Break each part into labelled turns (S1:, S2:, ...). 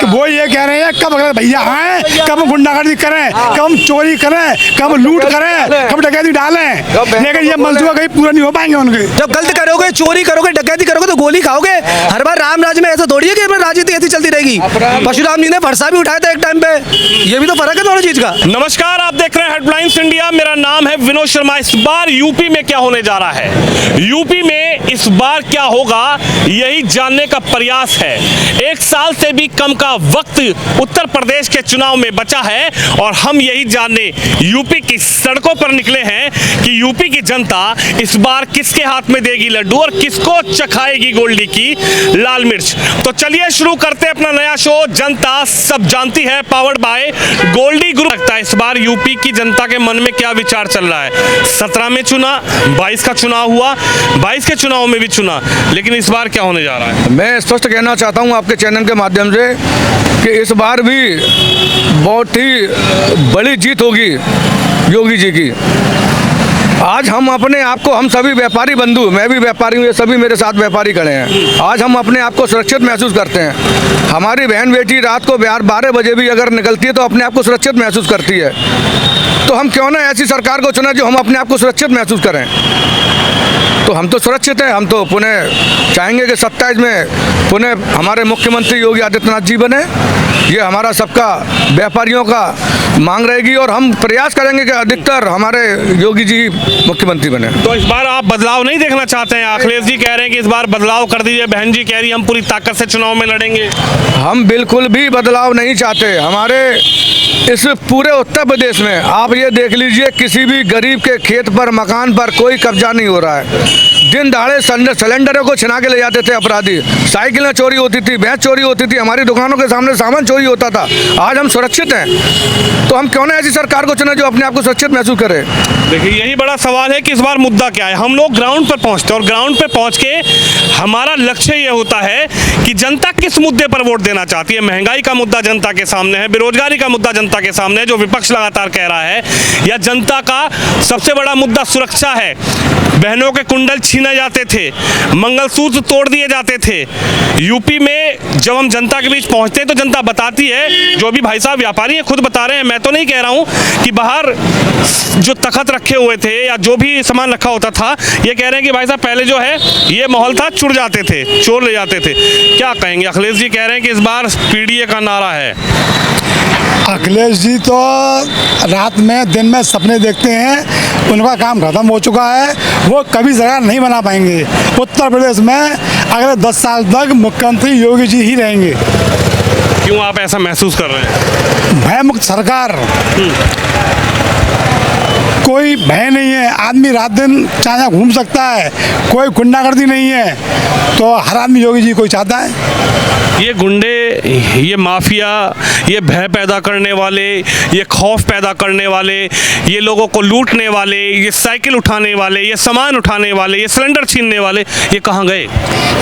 S1: वो ये कह रहे हैं कब अगर भैया आए, कब हम गुंडागर्दी करें, कब हम चोरी करें, कब हम लूट करें, कब डकैती डालें, लेकिन ये मंसूबा कहीं पूरा नहीं हो पाएंगे उनके।
S2: जब गलत करोगे, चोरी करोगे, डकैती करोगे तो गोली खाओगे। हर बार राम राज्य में ऐसा थोड़ी है कि राजनीति ऐसी चलती रहेगी। परशुराम जी ने फरसा भी उठाया था एक टाइम पे, ये भी तो फर्क है दोनों चीज का।
S3: नमस्कार, आप देख रहे हैं हेडलाइंस इंडिया। मेरा नाम है विनोद शर्मा। इस बार यूपी में क्या होने जा रहा है, यूपी में इस बार क्या होगा, यही जानने का प्रयास है। एक साल से भी कम का वक्त उत्तर प्रदेश के चुनाव में बचा है और हम यही जानने यूपी की सड़कों पर निकले हैं कि यूपी की जनता इस बार किसके हाथ में देगी लड्डू और किसको चखाएगी गोल्डी की लाल मिर्च। तो चलिए शुरू करते हैं अपना नया शो, जनता सब जानती है, पावर्ड बाय गोल्डी ग्रुप। लगता है इस बार यूपी की जनता के मन में क्या विचार चल रहा है। 17 में चुना, 22 का चुनाव हुआ, 22 के चुनाव में भी चुना, लेकिन इस बार क्या होने जा रहा है।
S4: मैं स्पष्ट कहना चाहता हूं आपके चैनल के माध्यम से कि इस बार भी बहुत ही बड़ी जीत होगी योगी जी की। आज हम अपने आप को, हम सभी व्यापारी बंधु, मैं भी व्यापारी हूँ, ये सभी मेरे साथ व्यापारी खड़े हैं, आज हम अपने आप को सुरक्षित महसूस करते हैं। हमारी बहन बेटी रात को 12 बजे भी अगर निकलती है तो अपने आप को सुरक्षित महसूस करती है। तो हम क्यों ना ऐसी सरकार को चुने जो हम अपने आप को सुरक्षित महसूस करें। तो हम तो सुरक्षित हैं, हम तो पुनः चाहेंगे कि 27 में पुनः हमारे मुख्यमंत्री योगी आदित्यनाथ जी बने। ये हमारा सबका व्यापारियों का मांग रहेगी और हम प्रयास करेंगे कि अधिकतर हमारे योगी जी मुख्यमंत्री बने।
S3: तो इस बार आप बदलाव नहीं देखना चाहते हैं? अखिलेश जी कह रहे हैं कि इस बार बदलाव कर दीजिए, बहन जी कह रही है हम पूरी ताकत से चुनाव में लड़ेंगे।
S4: हम बिल्कुल भी बदलाव नहीं चाहते। हमारे इस पूरे उत्तर प्रदेश में आप ये देख लीजिए, किसी भी गरीब के खेत पर, मकान पर कोई कब्जा नहीं हो रहा है। दिन दहाड़े सिलेंडरों को छिना के ले जाते थे अपराधी, साइकिलें चोरी होती थी, भैंस चोरी होती थी, हमारी दुकानों के सामने सामान चोरी होता था। आज हम सुरक्षित हैं, तो हम क्यों ना ऐसी सरकार को चुने जो अपने आप को सुरक्षित महसूस करे।
S3: देखिए यही बड़ा सवाल है कि इस बार मुद्दा क्या है। हम लोग ग्राउंड पर पहुंचते हैं और ग्राउंड पर पहुंच के हमारा लक्ष्य ये होता है कि जनता किस मुद्दे पर वोट देना चाहती है। महंगाई का मुद्दा जनता के सामने है, बेरोजगारी का मुद्दा जनता के सामने है जो विपक्ष लगातार कह रहा है, या जनता का सबसे बड़ा मुद्दा सुरक्षा है। बहनों के कुंडल छीने जाते थे, मंगलसूत्र तोड़ दिए जाते थे। यूपी में जब हम जनता के बीच पहुंचते हैं तो जनता बताती है, जो भी भाई साहब व्यापारी हैं खुद बता रहे हैं, मैं तो नहीं कह रहा हूं, कि बाहर जो तखत रखे हुए थे या जो भी सामान रखा होता था, ये कह रहे हैं कि भाई साहब पहले जो है ये माहौल था, चुर जाते थे, चोर ले जाते थे। क्या कहेंगे? अखिलेश जी कह रहे हैं कि इस बार पीडीए का नारा है।
S1: अखिलेश जी तो रात में दिन में सपने देखते हैं, उनका काम खत्म हो चुका है, वो कभी सरकार नहीं बना पाएंगे। उत्तर प्रदेश में अगले 10 साल तक मुख्यमंत्री योगी जी ही रहेंगे।
S3: क्यों आप ऐसा महसूस कर रहे हैं?
S1: भयमुक्त सरकार, कोई भय नहीं है, आदमी रात दिन चाहे घूम सकता है, कोई गुंडागर्दी नहीं है, तो हर आदमी योगी जी को चाहता है।
S3: ये गुंडे, ये माफिया, ये भय पैदा करने वाले, ये खौफ पैदा करने वाले, ये लोगों को लूटने वाले, ये साइकिल उठाने वाले, ये सामान उठाने वाले, ये सिलेंडर छीनने वाले, ये कहाँ गए?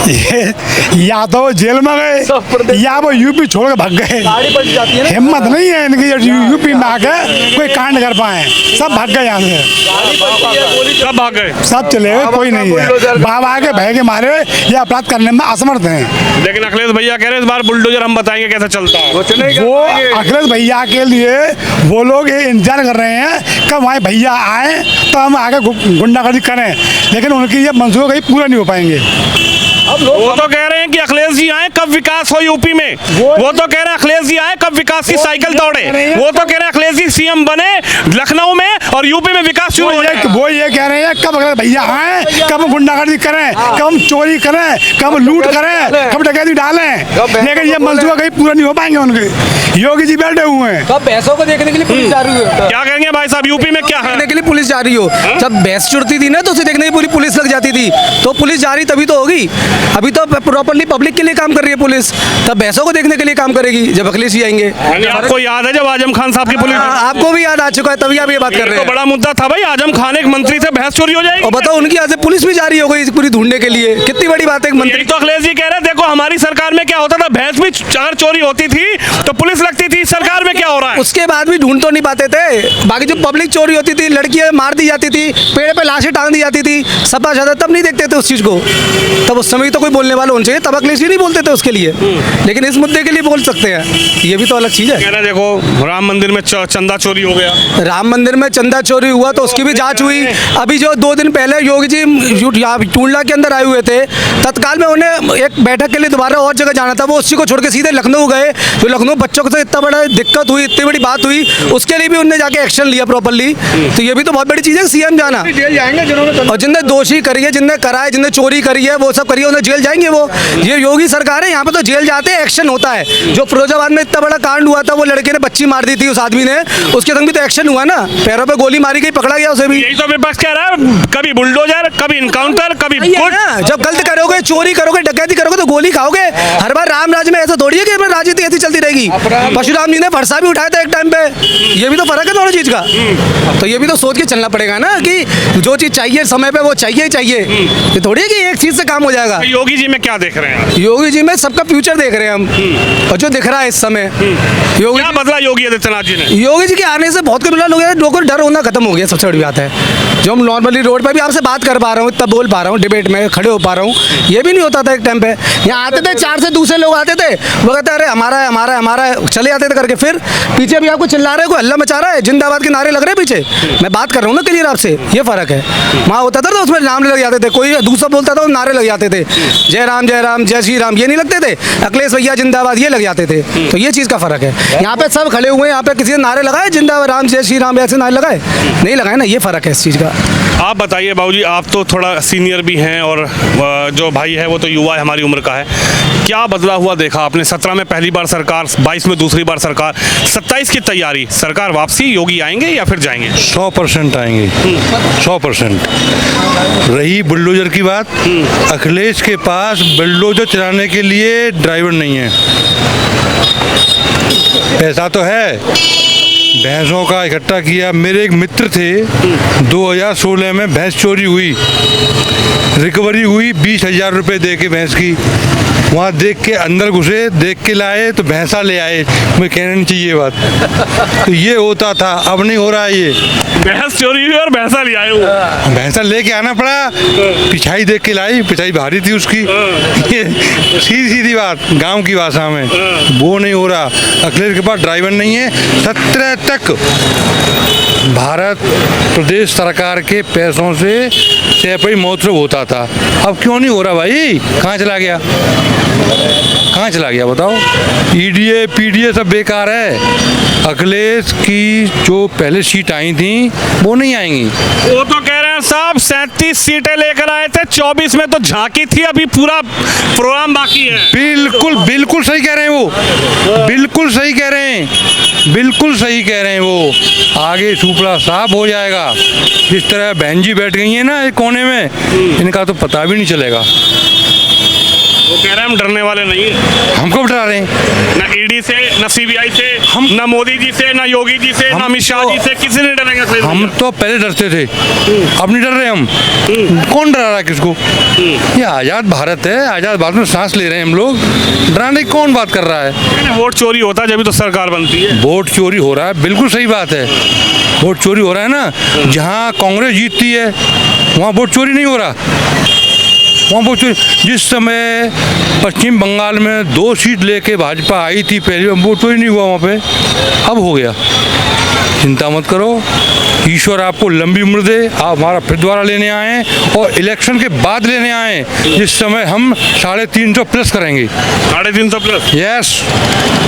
S1: ये या तो वो जेल में गए या वो यूपी छोड़ के भाग गए। हिम्मत नहीं है इनकी यूपी में आके कोई कांड कर पाए, सब भाग गए यहाँ से।
S3: सब भाग गए,
S1: सब चले गए, कोई नहीं है। बाबा के भय के मारे या अपराध करने में असमर्थ हैं।
S3: लेकिन अखिलेश भैया कह रहे हैं इस बार बुलडोजर हम बताएंगे कैसे चलता है।
S1: वो अखिलेश भैया के लिए वो लोग ये इंतजार कर रहे हैं कब हमारे भैया आए तो हम आगे गुंडागर्दी करें, लेकिन उनकी ये मंसूबे कहीं पूरा नहीं हो पाएंगे।
S3: वो तो कह रहे हैं कि अखिलेश जी आए कब विकास हो यूपी में, वो तो कह रहे हैं अखिलेश जी आए कब विकास की साइकिल दौड़े, वो तो कह रहे हैं अखिलेश जी सीएम बने लखनऊ में और यूपी में विकास शुरू हो जाए।
S1: वो ये कह रहे हैं कब अगर भैया आए, कब हम गुंडागर्दी करें, कब हम चोरी करें, कब हम लूट करें, कब डकैती डालें, लेकिन ये मंसूबा कहीं पूरा नहीं हो पाएंगे उनके। योगी जी बैठे हुए हैं।
S2: कब भैंसों को देखने के लिए पुलिस जा रही है?
S3: क्या कहेंगे भाई साहब, यूपी में क्या है?
S2: देखने के लिए पुलिस जा रही हो? जब भैंस चुरती थी ना तो उसे देखने की पूरी पुलिस लग जाती थी, तो पुलिस जा रही तभी तो होगी। अभी तो प्रॉपर्ली पब्लिक के लिए काम कर रही है पुलिस, तब भैंसों को देखने के लिए काम करेगी जब अखिलेश जी आएंगे।
S3: आपको याद है जब आजम खान साहब की पुलिस?
S2: आपको भी याद आ चुका है, तभी आप ये बात कर रहे हैं।
S3: तो बड़ा मुद्दा था भाई, आजम खान एक मंत्री से भैंस चोरी हो जाएगी
S2: और बताओ उनकी यहाँ से पुलिस भी जा रही हो गई पूरी ढूंढने के लिए, कितनी बड़ी बात है। एक मंत्री
S3: तो अखिलेश जी कह रहे हैं देखो हमारी सरकार में क्या होता था, भैंस भी अगर चोरी होती थी तो पुलिस लगती थी, सरकार में क्या हो रहा है?
S2: उसके बाद भी ढूंढ तो नहीं पाते थे। बाकी जो पब्लिक चोरी होती थी, लड़कियां मार दी जाती थी, पेड़ पे लाशें टांग दी जाती थी, सपा ज्यादा तब नहीं देखते थे उस चीज को, तब उस समय में भी तो कोई बोलने वाला होना चाहिए। तब अखिलेश जी नहीं बोलते थे उसके लिए, लेकिन इस मुद्दे के लिए बोल सकते हैं, ये भी तो अलग चीज़ है।
S3: कह रहे देखो राम मंदिर में चंदा चोरी हो गया।
S2: राम मंदिर में चंदा चोरी हुआ तो उसकी भी जांच हुई। अभी जो 2 दिन पहले योगी जी टूंडला के अंदर आए हुए थे, तत्काल में उन्हें एक बैठक के लिए दोबारा और जगह जाना था, वो उसी को छोड़ के सीधे लखनऊ गए। जो लखनऊ बच्चों को इतना बड़ा दिक्कत हुई, इतनी बड़ी बात हुई, उसके लिए भी उन्होंने जाके एक्शन लिया प्रॉपर्ली। तो ये भी तो बहुत बड़ी चीज़ है, सीएम जाना।
S4: जेल जाएंगे जिन्होंने,
S2: और जिनने दोषी करी है, जिनने कराए, जिनने चोरी करी है, वो सब करी है, उन्हें जेल जाएंगे। वो ये योगी सरकार है, यहाँ पे तो जेल जाते हैं, एक्शन होता है। जो फिरोजाबाद में इतना बड़ा कांड हुआ था, वो लड़के ने बच्ची मार दी थी उस आदमी ने, उसके संग भी तो एक्शन हुआ ना, पैरों पे गोली मारी गई, पकड़ा गया उसे भी।
S3: यही तो विपक्ष कह रहा है, कभी बुलडोजर, कभी इनकाउंटर, कभी
S2: है ना, जब गलत करोगे, चोरी करोगे, डकैती करोगे तो गोली खाओगे। हर बार राम राज्य में ऐसा थोड़ी है कि राजनीति ऐसी चलती रहेगी। परशुराम जी ने फरसा भी उठाया था एक टाइम पे, ये भी तो फर्क है दोनों चीज का। तो ये भी तो सोच के चलना पड़ेगा ना कि जो चीज चाहिए समय पे वो चाहिए ही चाहिए। ये थोड़ी है कि एक चीज से काम हो जाएगा।
S3: योगी जी में क्या देख रहे हैं?
S2: योगी जी में सबका फ्यूचर देख रहे हैं हम, और जो दिख रहा है इस समय योगी
S3: क्या बदला योगी आदित्यनाथ जी ने?
S2: योगी जी के आने से बहुत कुछ मिला। लोगों को डर होना खत्म हो गया, सबसे बड़ी बात है। जो हम नॉर्मली रोड पर भी आपसे बात कर पा रहा हूँ, इतना बोल पा रहा हूँ, डिबेट में खड़े हो पा रहा हूँ, ये भी नहीं होता था एक टाइम पे। यहाँ आते थे 4 से दूसरे लोग आते थे, वो कहते अरे हमारा है, हमारा है, हमारा है, चले जाते थे करके। फिर पीछे भी आपको चिल्ला रहे हैं, कोई हल्ला मचा रहा है, जिंदाबाद के नारे लग रहे हैं पीछे। मैं बात कर रहा हूँ ना क्लियर आपसे, ये फर्क है। वहाँ होता था तो उसमें नाम लग जाते थे, कोई दूसरा बोलता था तो नारे लग जाते थे, जय राम जय श्री राम, ये नहीं लगते थे, अखिलेश भैया जिंदाबाद ये लग जाते थे। तो ये चीज़ का फर्क है। यहाँ पे सब खड़े हुए हैं, यहाँ पे किसी ने नारे लगाए जिंदाबाद राम जय श्री राम, ऐसे नारे लगाए नहीं लगाए ना, ये फर्क है इस चीज़ का।
S3: आप बताइए बाबूजी, आप तो थोड़ा सीनियर भी हैं और जो भाई है वो तो युवा है, हमारी उम्र का है। क्या बदला हुआ देखा आपने? 17 में पहली बार सरकार, 22 में दूसरी बार सरकार, 27 की तैयारी, सरकार वापसी, योगी आएंगे या फिर जाएंगे?
S5: 100% आएंगे, 100%। रही बुलडोजर की बात, अखिलेश के पास बुलडोजर चलाने के लिए ड्राइवर नहीं है। पैसा तो है, भैंसों का इकट्ठा किया। मेरे एक मित्र थे, 2016 में भैंस चोरी हुई, रिकवरी हुई 20,000 रुपये दे के भैंस की। वहाँ देख के अंदर घुसे, देख के लाए तो भैंसा ले आए। मुझे कहना नहीं चाहिए बात, तो ये होता था, अब नहीं हो रहा है। ये
S3: भैंस चोरी हुई और भैंसा ले आए वो।
S5: भैंसा लेके आना पड़ा, पिछाई देख के लाई, पिछाई भारी थी उसकी। ये सीधी सीधी बात गांव की भाषा में, वो नहीं हो रहा। अखिलेश के पास ड्राइवर नहीं है। 17 तक भारत प्रदेश सरकार के पैसों से सैकड़ों महोत्सव होता था, अब क्यों नहीं हो रहा भाई? कहाँ चला गया, कहाँ चला गया बताओ? ईडीए पीडीए सब बेकार है। अखिलेश की जो पहले सीट आई थी वो नहीं आएंगी।
S3: वो तो कह रहे हैं साहब 37 सीटें लेकर आए थे, 24 में तो झांकी थी, अभी पूरा प्रोग्राम बाकी है।
S5: बिल्कुल बिल्कुल सही कह रहे हैं वो, बिल्कुल सही कह रहे हैं, बिल्कुल सही कह रहे हैं वो। आगे सुपड़ा साफ हो जाएगा। जिस तरह बहन जी बैठ गई है ना एक कोने में, इनका तो पता भी नहीं चलेगा।
S3: वो कह रहे हैं हम डरने वाले नहीं हैं।
S5: हमको डरा रहे हैं,
S3: ना ईडी से, ना सीबीआई से,
S5: हम
S3: ना मोदी जी से, ना योगी जी से, ना अमित शाह जी से, किसी ने डरेंगे?
S5: हम तो पहले डरते थे, अब नहीं डर रहे हम। कौन डरा रहा है किसको? ये आज़ाद भारत है, आज़ाद भारत में सांस ले रहे हैं हम लोग, डराने की कौन बात कर रहा है?
S3: वोट चोरी होता है जब तो सरकार बनती है।
S5: वोट चोरी हो रहा है, बिल्कुल सही बात है। वोट चोरी हो रहा है ना, जहाँ कांग्रेस जीतती है वहाँ वोट चोरी नहीं हो रहा। वहाँ वोट चोरी, जिस समय पश्चिम बंगाल में 2 सीट लेके भाजपा आई थी पहले, वोट चोरी नहीं हुआ वहाँ पे, अब हो गया। चिंता मत करो, ईश्वर आपको लंबी उम्र दे। आप हमारा फिर दोबारा लेने आए और इलेक्शन के बाद लेने आए, जिस समय हम 350 प्लस करेंगे।
S3: 350 प्लस?
S5: यस,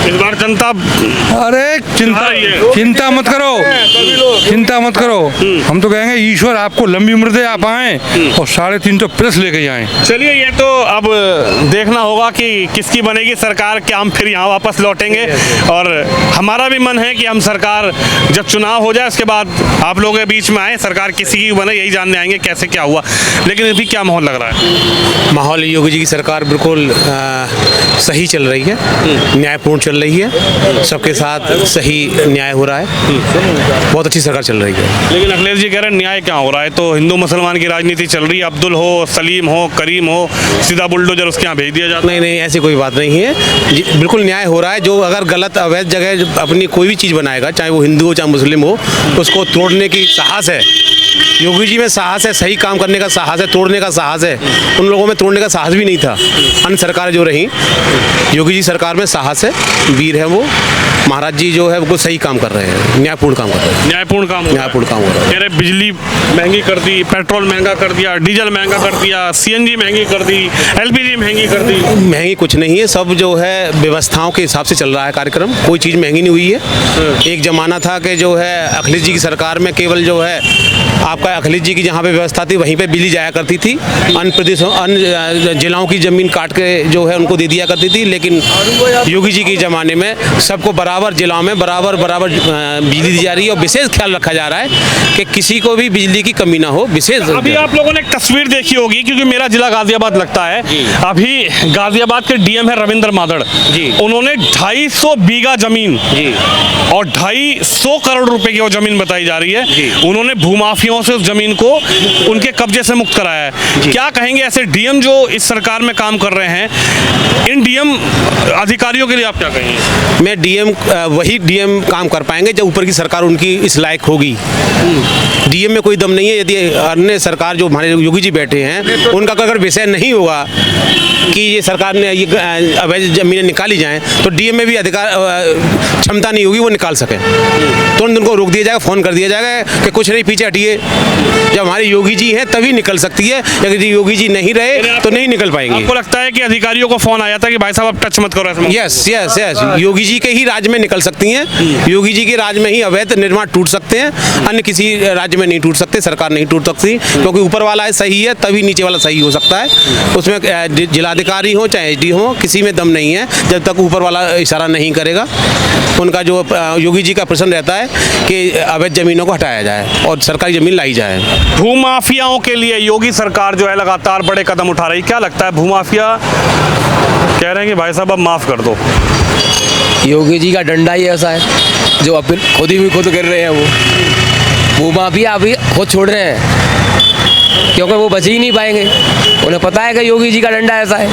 S3: इस बार जनता,
S5: अरे चिंता मत करो, चिंता मत करो। हम तो कहेंगे ईश्वर आपको लंबी उम्र दे, आप आए और 350 प्लस लेके जाएं।
S3: चलिए ये तो अब देखना होगा कि किसकी बनेगी सरकार, क्या हम फिर यहाँ वापस लौटेंगे। और हमारा भी मन है कि हम सरकार जब चुनाव हो जाए उसके बाद आप लोगों के बीच में आए, सरकार किसी की बने यही जानने आएंगे कैसे क्या हुआ। लेकिन अभी क्या माहौल लग रहा है?
S6: माहौल योगी जी की सरकार बिल्कुल सही चल रही है, न्यायपूर्ण चल रही है, सबके साथ सही न्याय हो रहा है, बहुत अच्छी सरकार चल रही है।
S3: लेकिन अखिलेश जी कह रहे हैं न्याय क्या हो रहा है? तो हिंदू मुसलमान की राजनीति चल रही है, अब्दुल हो, सलीम हो, करीम हो, सीधा बुलडोजर उसके यहाँ भेज दिया जाता है।
S6: नहीं, ऐसी कोई बात नहीं है, बिल्कुल न्याय हो रहा है। जो अगर गलत अवैध जगह अपनी कोई भी चीज़ बनाएगा, चाहे वो हिंदू हो चाहे मुस्लिम हो, उसको तोड़ने की साहस है योगी जी में साहस है, सही काम करने का साहस है, तोड़ने का साहस है। उन लोगों में तोड़ने का साहस भी नहीं था। अन्य सरकारें जो रहीं, योगी जी सरकार में साहस है, वीर है वो। महाराज जी जो है वो सही काम कर रहे हैं, न्यायपूर्ण काम कर रहे हैं,
S3: न्यायपूर्ण काम हो रहा है।
S6: न्यायपूर्ण काम हो रहा है।
S3: कह रहे बिजली महंगी कर दी, पेट्रोल महंगा कर दिया, डीजल महंगा कर दिया, सीएनजी महंगी कर दी, एलपीजी महंगी कर दी।
S6: महंगी कुछ नहीं है, सब जो है व्यवस्थाओं के हिसाब से चल रहा है कार्यक्रम। कोई चीज़ महंगी नहीं हुई है। एक ज़माना था कि जो है अखिलेश जी की सरकार में केवल जो है आपका अखिलेश जी की जहाँ पे व्यवस्था थी वहीं पे बिजली जाया करती थी। अन्य प्रदेशों, अन्य जिलाओं की ज़मीन काट के जो है उनको दे दिया करती थी। लेकिन योगी जी के ज़माने में सबको बराबर जिलाओं में बराबर बिजली दी जा रही है और विशेष ख्याल रखा जा रहा है कि किसी को भी बिजली की कमी ना हो। विशेष
S3: अभी आप लोगों ने एक तस्वीर देखी होगी, क्योंकि मेरा जिला गाजियाबाद लगता है। अभी गाजियाबाद के डीएम है रविंद्र मादड़
S6: जी।
S3: उन्होंने 250 बीघा जमीन
S6: जी
S3: और 250 करोड़ रुपए की वो जमीन बताई जा रही
S6: जी।
S3: है, उन्होंने भूमाफियाओं से उस जमीन को उनके कब्जे से मुक्त कराया है। क्या कहेंगे ऐसे डीएम जो इस सरकार में काम कर रहे हैं, इन डीएम अधिकारियों के लिए आप क्या कहेंगे?
S6: मैं डीएम वही डीएम काम कर पाएंगे जब ऊपर की सरकार उनकी इस लायक होगी। डीएम में कोई दम नहीं है। यदि अन्य सरकार जो हमारे योगी जी बैठे हैं उनका अगर विषय नहीं होगा कि ये सरकार ने ये अवैध जमीनें निकाली जाएं तो डीएम में भी अधिकार क्षमता नहीं होगी वो निकाल सकें। तो उनको रोक दिया जाएगा, फ़ोन कर दिया जाएगा कि कुछ नहीं, पीछे हटिए। जब हमारे योगी जी हैं तभी निकल सकती है, अगर योगी जी नहीं रहे तो नहीं निकल पाएंगे।
S3: आपको लगता है कि अधिकारियों को फोन आया था कि भाई साहब आप टच मत करो ऐसे?
S6: Yes yes yes, Yogi ji के ही राज्य में निकल सकती हैं। योगी जी के राज्य में ही अवैध निर्माण टूट सकते हैं, अन्य किसी राज्य में नहीं टूट सकते। सरकार नहीं टूट सकती, क्योंकि ऊपर वाला सही है तभी नीचे वाला सही हो सकता है। उसमें जिलाधिकारी हो चाहे एसडी हो, किसी में दम नहीं है जब तक ऊपर वाला इशारा नहीं करेगा। उनका जो योगी जी का प्रश्न रहता है कि अवैध जमीनों को हटाया जाए और सरकारी जमीन लाई जाए।
S3: भूमाफियाओं के लिए योगी सरकार जो है लगातार बड़े कदम उठा रही। क्या लगता है, भूमाफिया कह रहे हैं कि भाई साहब अब माफ कर दो?
S7: योगी जी का डंडा ही ऐसा है जो अपने खुद कर रहे हैं। वो माफिया अभी खुद छोड़ रहे हैं क्योंकि वो बच ही नहीं पाएंगे। उन्हें पता है कि योगी जी का डंडा ऐसा है।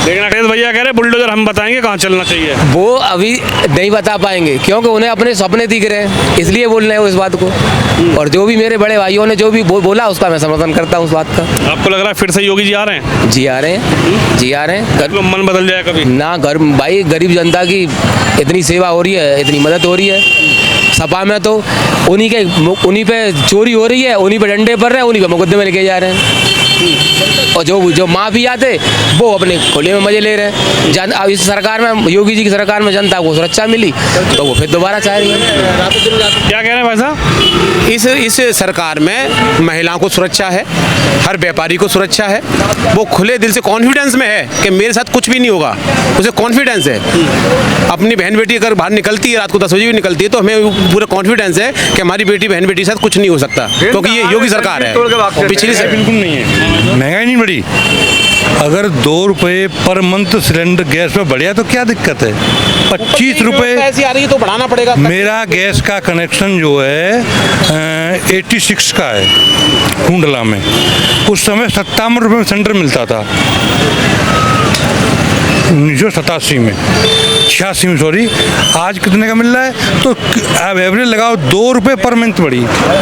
S3: लेकिन अखिलेश भैया कह रहे बुलडोजर हम बताएंगे कहाँ चलना चाहिए।
S7: वो अभी नहीं बता पाएंगे क्योंकि उन्हें अपने सपने दिख रहे हैं, इसलिए बोल रहे हैं वो इस बात को। और जो भी मेरे बड़े भाइयों ने जो भी बोला उसका मैं समर्थन करता हूँ उस बात का।
S3: आपको लग रहा है फिर से योगी जी आ रहे हैं?
S7: जी आ रहे हैं, जी आ रहे हैं।
S3: मन बदल जाए कभी
S7: ना भाई गरीब जनता की इतनी सेवा हो रही है, इतनी मदद हो रही है। सपा में तो उन्हीं पे चोरी हो रही है, उन्हीं पे डंडे पड़ रहे हैं, उन्हीं पे मुकदमे लेके जा रहे हैं। और जो माफिया थे वो अपने खुले में मजे ले रहे हैं। अब इस सरकार में, योगी जी की सरकार में जनता को सुरक्षा मिली तो वो फिर दोबारा चाह रही है।
S3: क्या कह रहे हैं भाई साहब?
S6: इस सरकार में महिलाओं को सुरक्षा है, हर व्यापारी को सुरक्षा है। वो खुले दिल से कॉन्फिडेंस में है कि मेरे साथ कुछ भी नहीं होगा, उसे कॉन्फिडेंस है। अपनी बहन बेटी अगर बाहर निकलती है, रात को 10 बजे भी निकलती है, तो हमें पूरा कॉन्फिडेंस है कि हमारी बेटी बहन बेटी के साथ कुछ नहीं हो सकता, क्योंकि ये योगी सरकार है। पिछली से
S5: बिल्कुल नहीं है, महंगाई नहीं बढ़ी। अगर 2 रुपये पर मंथ सिलेंडर गैस पे बढ़िया तो क्या दिक्कत है? 25 रुपये
S6: ऐसी आ रही है तो बढ़ाना पड़ेगा।
S5: मेरा गैस का कनेक्शन जो है 86 का है कुंडला में। उस समय 57 रुपये में सिलेंडर मिलता था, 1987 में, 86 में सॉरी। आज कितने का मिल रहा है? तो अब एवरेज लगाओ 2 रुपये पर मंथ बढ़ी,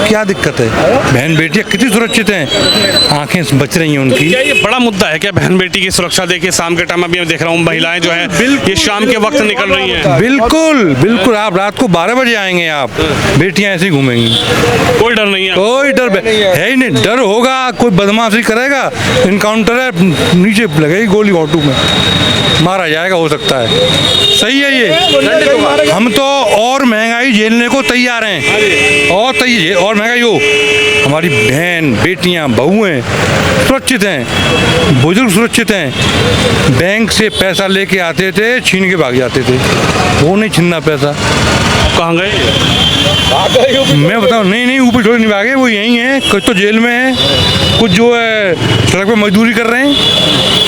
S5: क्या दिक्कत है? बहन बेटियाँ कितनी सुरक्षित हैं, आंखें बच रही हैं उनकी।
S3: क्या ये बड़ा मुद्दा है क्या, बहन बेटी की सुरक्षा? देखिए शाम के टाइम अभी मैं देख रहा हूँ महिलाएं जो है ये शाम के वक्त निकल रही हैं।
S5: बिल्कुल बिल्कुल, आप रात को 12 बजे आएंगे, आप बेटियाँ ऐसे ही घूमेंगी,
S3: कोई डर नहीं है?
S5: कोई डर है ही नहीं। डर होगा कोई बदमाशी करेगा, इनकाउंटर है, नीचे लगेगी गोली, ऑटो में मारा जाएगा, हो सकता है। सही है ये। हम तो और महंगाई झेलने को तैयार हैं, और महंगाई हो। हमारी बहन बेटियां बहुएं सुरक्षित हैं, बुजुर्ग सुरक्षित हैं। बैंक से पैसा लेके आते थे, छीन के भाग जाते थे, वो नहीं छीनना पैसा।
S3: कहाँ गए?
S5: मैं बताऊँ, नहीं ऊपर छोड़ नहीं भागे, वो यहीं हैं। कुछ तो जेल में हैं, कुछ जो है सड़क पे मजदूरी कर रहे हैं।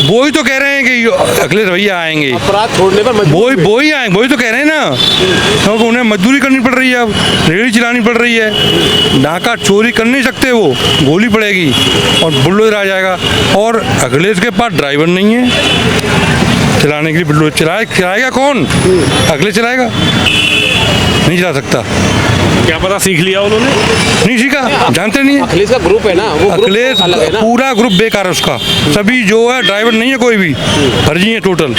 S5: वो ही तो कह रहे हैं कि अखिलेश भैया आएंगे,
S6: अपराध छोड़ने पर
S5: वो ही आएंगे, वही तो कह रहे हैं ना, क्योंकि उन्हें मजदूरी करनी पड़ रही है, अब रेहड़ी चलानी पड़ रही है। डाका चोरी कर नहीं सकते, वो गोली पड़ेगी और बुलडोजर आ जाएगा। और अखिलेश के पास ड्राइवर नहीं है चलाने के लिए, बुलडोजर चलाएगा कौन? अखिलेश चलाएगा। नहीं चला सकता।
S3: क्या पता सीख लिया उन्होंने।
S5: नहीं सीखा, जानते नहीं है।
S6: अखिलेश का ग्रुप है ना, वो ग्रुप
S5: अखिलेश
S6: अलग है ना।
S5: पूरा ग्रुप बेकार है उसका, सभी जो है ड्राइवर नहीं है कोई भी, फर्जी है टोटल,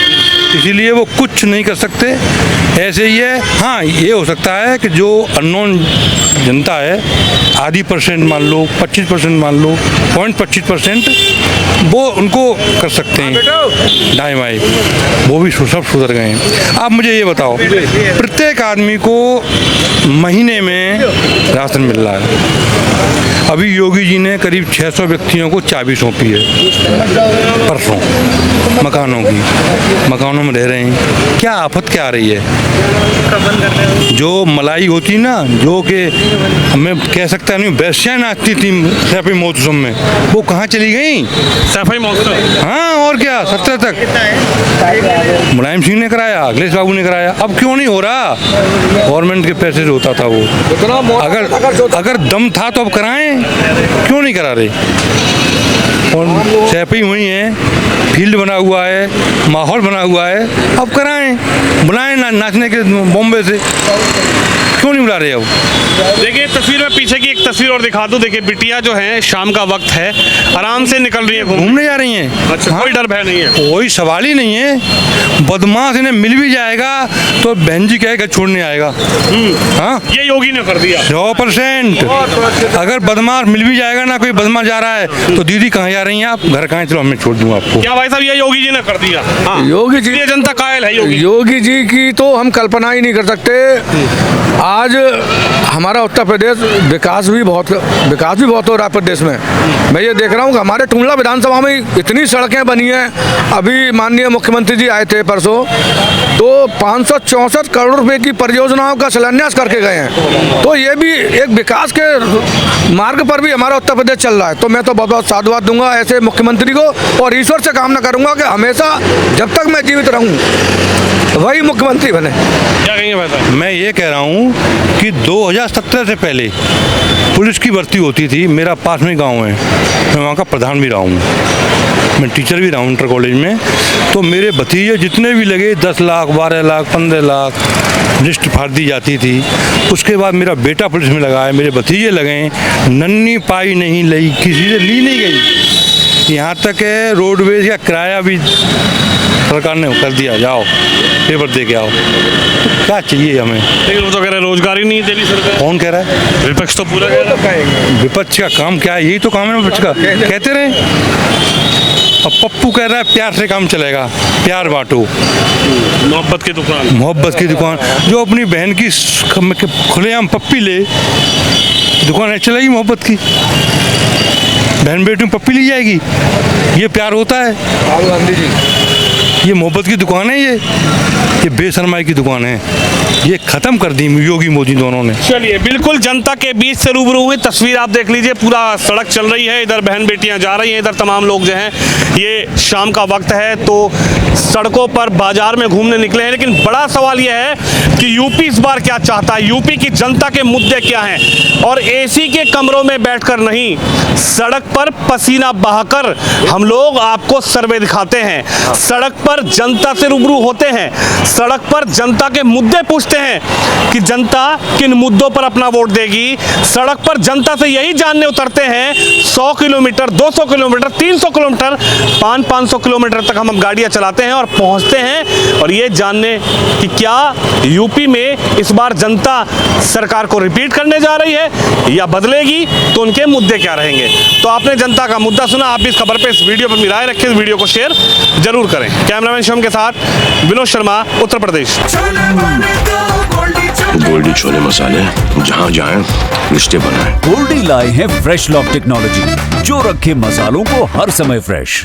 S5: इसीलिए वो कुछ नहीं कर सकते। ऐसे ही है। हाँ, ये हो सकता है कि जो अननोन जनता है, आधी % मान लो, 25% मान लो, 0.25%, वो उनको कर सकते हैं दाएं बाएं, वो भी सब सुधर गए हैं। आप मुझे ये बताओ, प्रत्येक आदमी को महीने में राशन मिल रहा है। अभी योगी जी ने करीब 600 व्यक्तियों को चाबी सौंपी है परसों, मकानों में रह रहे हैं। क्या आफत क्या आ रही है? जो मलाई होती ना, जो कि हमें कह सकता नहीं, वैश्या नाचती थी सैफी महोत्सव में, वो कहाँ चली गई?
S3: सफाई महोत्सव।
S5: हाँ, और क्या, 17 तक मुलायम सिंह ने कराया, अखिलेश बाबू ने कराया। अब क्यों नहीं हो रहा? गवर्नमेंट के पैसे से होता था वो। अगर दम था तो अब कराएं, क्यों नहीं करा रहे? और सैफी हुई हैं, फील्ड बना हुआ है, माहौल बना हुआ है, अब कराएं, बुलाएं नाचने के बॉम्बे से, क्यों नहीं बुला रहे अब?
S3: देखिए तस्वीर में पीछे की एक तस्वीर और दिखा दूं। देखिए बिटिया जो है, शाम का वक्त है, आराम से निकल रही है,
S5: घूमने जा रही हैं।
S3: अच्छा,
S5: हाँ,
S3: कोई डर भय नहीं है।
S5: कोई सवाल ही नहीं है। बदमाश इन्हें मिल भी जाएगा तो बहन जी कहेगा छोड़ने आएगा। हाँ,
S3: ये योगी ने कर दिया
S5: 100%। अगर बदमाश मिल भी जाएगा ना, कोई बदमाश जा रहा है तो दीदी कहाँ जा रही हैं आप, घर कहाँ, चलो मैं छोड़ दूंगा आपको।
S3: क्या भाई साहब, ये योगी जी ने कर दिया। हाँ,
S4: योगी जी,
S3: ये जनता कायल है
S4: योगी जी की तो हम कल्पना ही नहीं कर सकते। आज हमारा उत्तर प्रदेश विकास भी बहुत हो रहा है प्रदेश में। मैं ये देख रहा हूँ कि हमारे टुंडला विधानसभा में इतनी सड़कें बनी हैं। अभी माननीय मुख्यमंत्री जी आए थे परसों, तो 564 करोड़ रुपए की परियोजनाओं का शिलान्यास करके गए हैं। तो ये भी एक विकास के मार्ग पर भी हमारा उत्तर प्रदेश चल रहा है। तो मैं तो बहुत बहुत साधुवाद दूंगा ऐसे मुख्यमंत्री को, और ईश्वर से कामना करूंगा कि हमेशा जब तक मैं जीवित रहूं वही मुख्यमंत्री बने।
S3: क्या कहेंगे भाई साहब?
S5: मैं ये कह रहा हूँ कि 2017 से पहले पुलिस की भर्ती होती थी। मेरा पास में गांव है, मैं वहाँ का प्रधान भी रहा हूँ, मैं टीचर भी रहा हूँ इंटर कॉलेज में। तो मेरे भतीजे जितने भी लगे, 10 लाख, 12 लाख, 15 लाख लिस्ट फाड़ दी जाती थी। उसके बाद मेरा बेटा पुलिस में लगा है, मेरे भतीजे लगे, नन्ही पाई नहीं ली, किसी से ली नहीं गई। यहाँ तक है रोडवेज का किराया भी सरकार ने कर दिया, जाओ पेपर दे के आओ। क्या चाहिए हमें?
S3: लेकिन वो तो कह रहे हैं रोजगार ही नहीं दे रही सरकार।
S5: कौन कह रहा है?
S3: विपक्ष तो पूरा कह रहा है।
S5: विपक्ष का काम क्या है? यही तो काम है विपक्ष का, कहते रहे। अब पप्पू कह रहा है प्यार से काम चलेगा, प्यार बांटो,
S3: मोहब्बत की दुकान।
S5: मोहब्बत की दुकान। जो अपनी बहन की खुलेआम पप्पी ले, दुकान है चलेगी मोहब्बत की, बहन बेटी में पप्पी ली जाएगी, ये प्यार होता है?
S4: राहुल गांधी जी,
S5: ये मोहब्बत की दुकान है, ये बेशर्माई की दुकान है। ये खत्म कर दी योगी मोदी दोनों ने।
S3: चलिए, बिल्कुल जनता के बीच से रूबरू हुई तस्वीर आप देख लीजिए। पूरा सड़क चल रही है, इधर बहन बेटियां जा रही हैं, इधर तमाम लोग जो हैं, ये शाम का वक्त है तो सड़कों पर बाजार में घूमने निकले हैं। लेकिन बड़ा सवाल यह है कि यूपी इस बार क्या चाहता है, यूपी की जनता के मुद्दे क्या हैं। और एसी के कमरों में बैठकर नहीं, सड़क पर पसीना बहाकर हम लोग आपको सर्वे दिखाते हैं, सड़क पर जनता से रूबरू होते हैं, सड़क पर जनता के मुद्दे पूछते हैं कि जनता किन मुद्दों पर अपना वोट देगी। सड़क पर जनता से यही जानने उतरते हैं। 100 किलोमीटर, 200 किलोमीटर, 300 किलोमीटर, 500 किलोमीटर तक हम गाड़ियां चलाते हैं और पहुंचते हैं, और ये जानने कि क्या यूपी में इस बार जनता सरकार को रिपीट करने जा रही है या बदलेगी, तो उनके मुद्दे क्या रहेंगे। तो आपने जनता का मुद्दा सुना। आप भी इस खबर पे, इस वीडियो पर राय रखें, इस वीडियो को शेयर जरूर करें। कैमरामैन शिवम के साथ विनोद शर्मा, उत्तर प्रदेश।
S8: गोल्डी छोले मसाले, जहाँ जाएं रिश्ते बनाएं।
S9: गोल्डी लाए हैं फ्रेश लॉक टेक्नोलॉजी, जो रखे मसालों को हर समय फ्रेश।